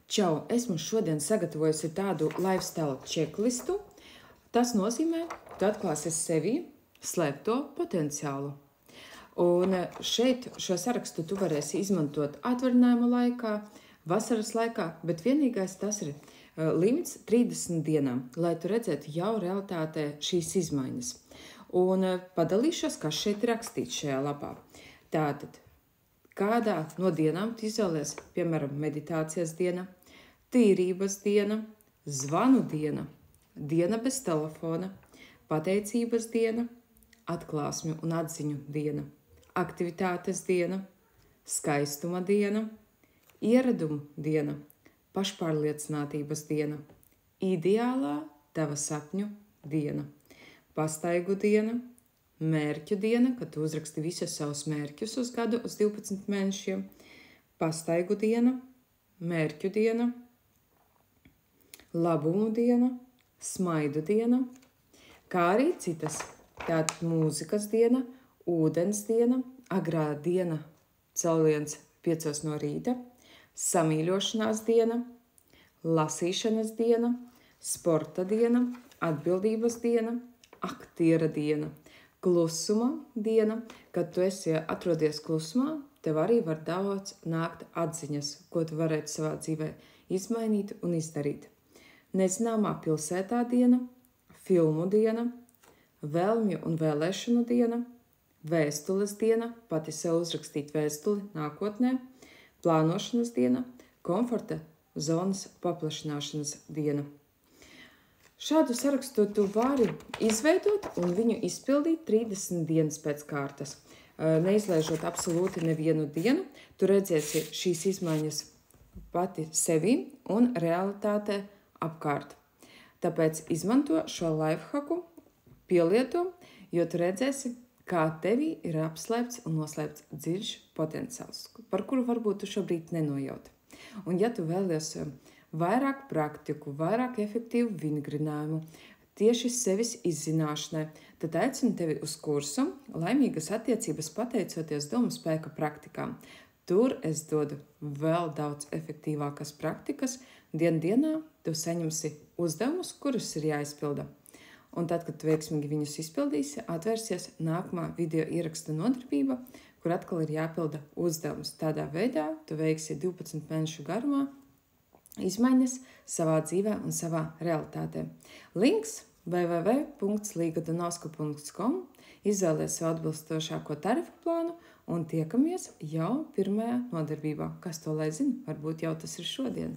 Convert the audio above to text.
Čau, esmu šodien sagatavojusi tādu lifestyle checklistu. Tas nozīmē, ka tu atklāsi sevi slēpto potenciālu. Un šeit šo sarakstu tu varēsi izmantot atvaļinājuma laikā, vasaras laikā, bet vienīgais tas ir limits 30 dienām, lai tu redzētu jau realitātē šīs izmaiņas. Un padalīšos, kas šeit ir rakstīts šajā lapā. Tātad, kādā no dienām tu izvēlies, piemēram, meditācijas diena, tīrības diena, zvanu diena, diena bez telefona, pateicības diena, atklāsmju un atziņu diena, aktivitātes diena, skaistuma diena, ieradumu diena, pašpārliecinātības diena, ideālā tava sapņu diena, pastaigu diena, mērķu diena, kad tu uzraksti visus savus mērķus uz gadu, uz 12 mēnešiem, pastaigu diena, mērķu diena, labumu diena, smaidu diena, kā arī citas. Tātad mūzikas diena, ūdens diena, agrā diena, cēliens 5 no rīta, samīļošanās diena, lasīšanas diena, sporta diena, atbildības diena, aktiera diena, klusuma diena. Kad tu atrodies klusumā, tev arī var daudz nākt atziņas, ko tu varētu savā dzīvē izmainīt un izdarīt. Nezināmā pilsētā diena, filmu diena, vēlmju un vēlēšanu diena, vēstules diena, pati sev uzrakstīt vēstuli nākotnē, plānošanas diena, komforta zonas paplašināšanas diena. Šādu sarakstu tu vari izveidot un viņu izpildīt 30 dienas pēc kārtas. Neizlaižot absolūti nevienu dienu, tu redzēsi šīs izmaiņas pati sevi un realitātē apkārt. Tāpēc izmanto šo lifehacku, pielieto, jo tu redzēsi, kā tevī ir apslēpts un noslēpts dziļš potenciāls, par kuru varbūt tu šobrīd nenojauti. Un ja tu vēlies vairāk praktiku, vairāk efektīvu vingrinājumu tieši sevis izzināšanai, tad aicinu tevi uz kursu Laimīgas attiecības pateicoties domu spēka praktikām. Tur es dodu vēl daudz efektīvākas praktikas. Dienā tu saņemsi uzdevumus, kurus ir jāizpilda. Un tad, kad tu veiksmīgi viņus izpildīsi, atvērsies nākamā video ieraksta nodarbība, kur atkal ir jāpilda uzdevums. Tādā veidā tu veiksi 12 mēnešu garumā izmaiņas savā dzīvē un savā realitātē. Links www.ligadonovska.com. Izvēlies savu atbilstošāko tarifu plānu un tiekamies jau pirmajā nodarbībā. Kas to lai zina? Varbūt jau tas ir šodien.